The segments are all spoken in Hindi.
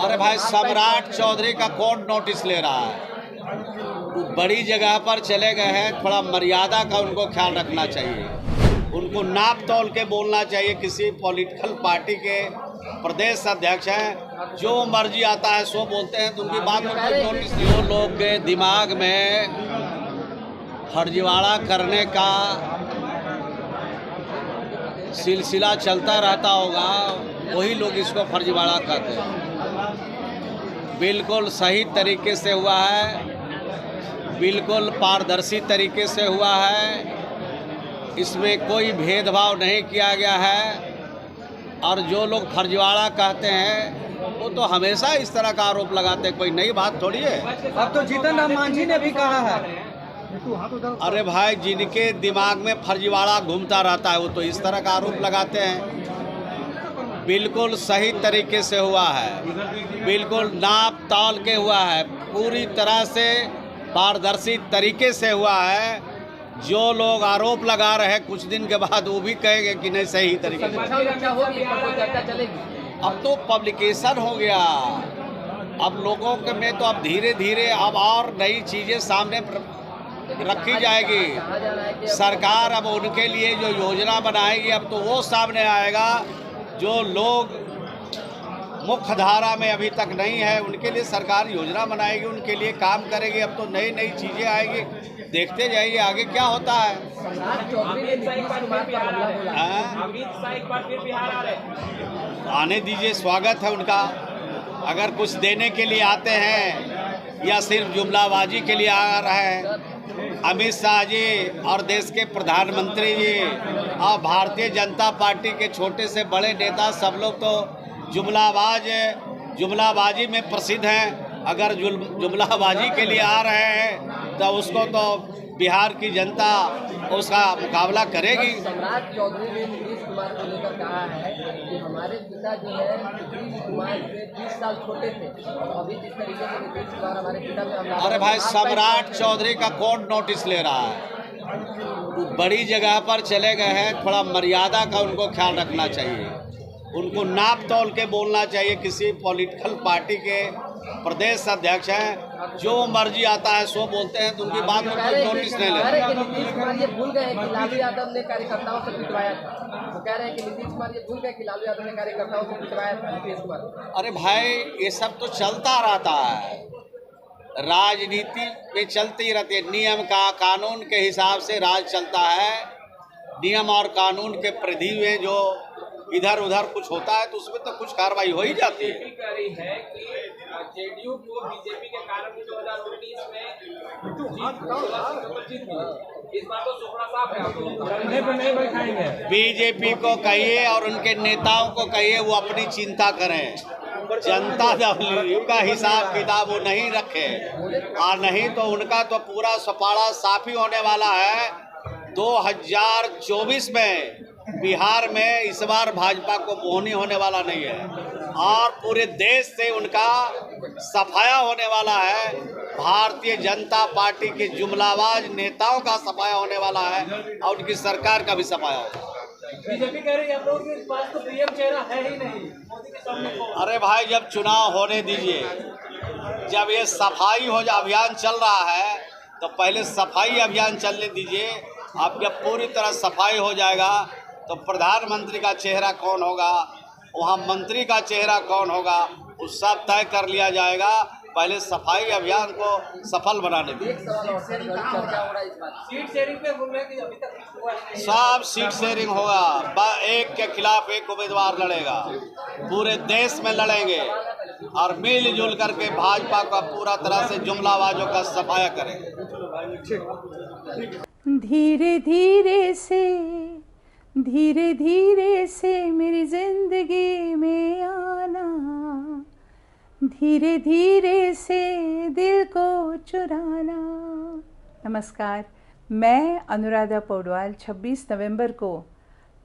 अरे भाई, सम्राट चौधरी का कौन नोटिस ले रहा है? बड़ी जगह पर चले गए हैं, थोड़ा मर्यादा का उनको ख्याल रखना चाहिए। उनको नाप तोल के बोलना चाहिए। किसी पॉलिटिकल पार्टी के प्रदेश अध्यक्ष हैं, जो मर्जी आता है सो बोलते हैं, तो उनकी बात में कोई नोटिस नहीं। जो लोग के दिमाग में फर्जीवाड़ा करने का सिलसिला चलता रहता होगा, वही लोग इसको फर्जीवाड़ा कहते हैं। बिल्कुल सही तरीके से हुआ है, बिल्कुल पारदर्शी तरीके से हुआ है, इसमें कोई भेदभाव नहीं किया गया है। और जो लोग फर्जीवाड़ा कहते हैं वो तो हमेशा इस तरह का आरोप लगाते हैं, कोई नई बात थोड़ी है। अब तो जीतन राम मांझी ने भी कहा है। अरे भाई, जिनके दिमाग में फर्जीवाड़ा घूमता रहता है वो तो इस तरह का आरोप लगाते हैं। बिल्कुल सही तरीके से हुआ है, बिल्कुल नाप तौल के हुआ है, पूरी तरह से पारदर्शी तरीके से हुआ है। जो लोग आरोप लगा रहे हैं कुछ दिन के बाद वो भी कहेंगे कि नहीं, सही तरीके से। अब तो पब्लिकेशन हो गया, अब लोगों के में तो अब धीरे धीरे अब और नई चीज़ें सामने रखी जाएगी। सरकार अब उनके लिए जो योजना बनाएगी, अब तो वो सामने आएगा। जो लोग मुख्य धारा में अभी तक नहीं है, उनके लिए सरकार योजना बनाएगी, उनके लिए काम करेगी। अब तो नई नई चीज़ें आएगी, देखते जाइए आगे क्या होता है। आने दीजिए, स्वागत है उनका। अगर कुछ देने के लिए आते हैं या सिर्फ जुमलाबाजी के लिए आ रहे हैं, अमित शाह जी और देश के प्रधानमंत्री जी और भारतीय जनता पार्टी के छोटे से बड़े नेता सब लोग तो जुमलाबाजी में प्रसिद्ध हैं। अगर जुमलाबाजी के लिए आ रहे हैं तो उसको तो बिहार की जनता उसका मुकाबला करेगी। सम्राट चौधरी ने नीतीश कुमार को लेकर कहा है कि हमारे पिता जो है नीतीश कुमार से 20 साल छोटे थे, अभी जिस तरीके से नीतीश कुमार हमारे पिता पे हमला। अरे भाई, सम्राट चौधरी का कौन नोटिस ले रहा है? बड़ी जगह पर चले गए हैं, थोड़ा मर्यादा का उनको ख्याल रखना चाहिए। उनको नाप तोल के बोलना चाहिए। किसी पॉलिटिकल पार्टी के प्रदेश अध्यक्ष हैं, जो मर्जी आता है सो बोलते हैं, तो उनकी बात में कोई नोटिस नहीं लेते। नीतीश कुमार ये भूल गए कि लालू यादव ने कार्यकर्ताओं से पिटवाया था। वो कह रहे हैं कि नीतीश कुमार ये भूल गए कि लालू यादव ने कार्यकर्ताओं से पिटवाया था नीतीश कुमार। अरे भाई, ये सब तो चलता रहता है, राजनीति में चलती रहती है। नियम का कानून के हिसाब से राज चलता है। नियम और कानून के परिधि में जो इधर उधर कुछ होता है तो उसमें तो कुछ कार्रवाई हो ही जाती है। कह रही है कि जेडीयू को बीजेपी के कारण 2019 में इस बार तो सुपड़ा साफ है। बीजेपी को कहिए और उनके नेताओं को कहिए वो अपनी चिंता करें। जनता दल का हिसाब किताब वो नहीं रखे, और नहीं तो उनका तो पूरा सपाड़ा साफ ही होने वाला है। 2024 में बिहार में इस बार भाजपा को मोहनी होने वाला नहीं है, और पूरे देश से उनका सफाया होने वाला है। भारतीय जनता पार्टी के जुमलाबाज नेताओं का सफाया होने वाला है, और उनकी सरकार का भी सफाया होगा। बीजेपी कह रही है आप लोगों के पास तो पीएम चेहरा है ही नहीं मोदी के सामने। अरे भाई, जब चुनाव होने दीजिए, जब ये सफाई हो अभियान चल रहा है तो पहले सफाई अभियान चलने दीजिए। अब जब पूरी तरह सफाई हो जाएगा तो प्रधानमंत्री का चेहरा कौन होगा, वहाँ मंत्री का चेहरा कौन होगा, वो सब तय कर लिया जाएगा। पहले सफाई अभियान को सफल बनाने दीजिए। सीट शेयरिंग पे बोल रहे हैं कि अभी तक सब सीट शेयरिंग होगा। एक के खिलाफ एक उम्मीदवार लड़ेगा, पूरे देश में लड़ेंगे, और मिलजुल करके भाजपा का पूरा तरह से जुमलाबाजों का सफाया करेंगे। धीरे धीरे से मेरी जिंदगी में आना, धीरे धीरे से दिल को चुराना। नमस्कार, मैं अनुराधा पौडवाल 26 नवंबर को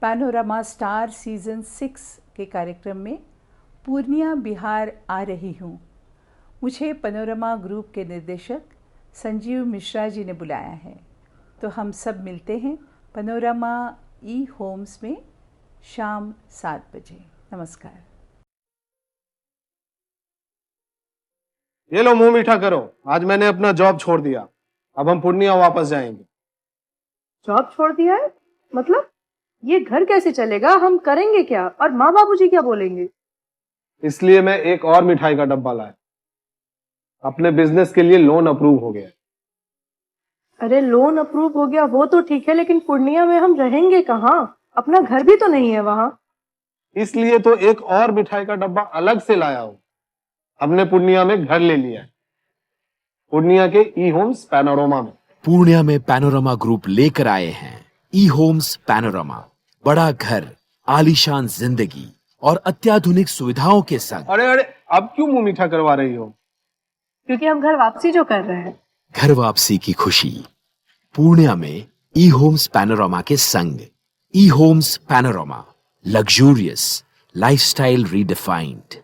पैनोरमा स्टार सीज़न 6 के कार्यक्रम में पूर्णिया बिहार आ रही हूँ। मुझे पैनोरमा ग्रुप के निर्देशक संजीव मिश्रा जी ने बुलाया है, तो हम सब मिलते हैं पैनोरमा होम्स में शाम 7 बजे। नमस्कार। ये लो मुंह मीठा करो, आज मैंने अपना जॉब छोड़ दिया, अब हम पूर्णिया वापस जाएंगे। जॉब छोड़ दिया है? मतलब ये घर कैसे चलेगा? हम करेंगे क्या? और माँ बाबूजी क्या बोलेंगे? इसलिए मैं एक और मिठाई का डब्बा लाया। अपने बिजनेस के लिए लोन अप्रूव हो गया। अरे लोन अप्रूव हो गया वो तो ठीक है, लेकिन पूर्णिया में हम रहेंगे कहाँ? अपना घर भी तो नहीं है वहाँ। इसलिए तो एक और मिठाई का डब्बा अलग से लाया हूं। हमने पूर्णिया में घर ले लिया है, पूर्णिया के ई होम्स पैनोरमा में। पूर्णिया में पैनोरमा ग्रुप लेकर आए हैं ई होम्स पैनोरमा, बड़ा घर, आलीशान जिंदगी और अत्याधुनिक सुविधाओं के संग। अरे अरे, अब क्यों मुंह मीठा करवा रही हो? क्योंकि हम घर वापसी जो कर रहे हैं। घर वापसी की खुशी पूर्णिया में ई होम्स पैनोरमा के संग। E homes panorama, luxurious lifestyle redefined.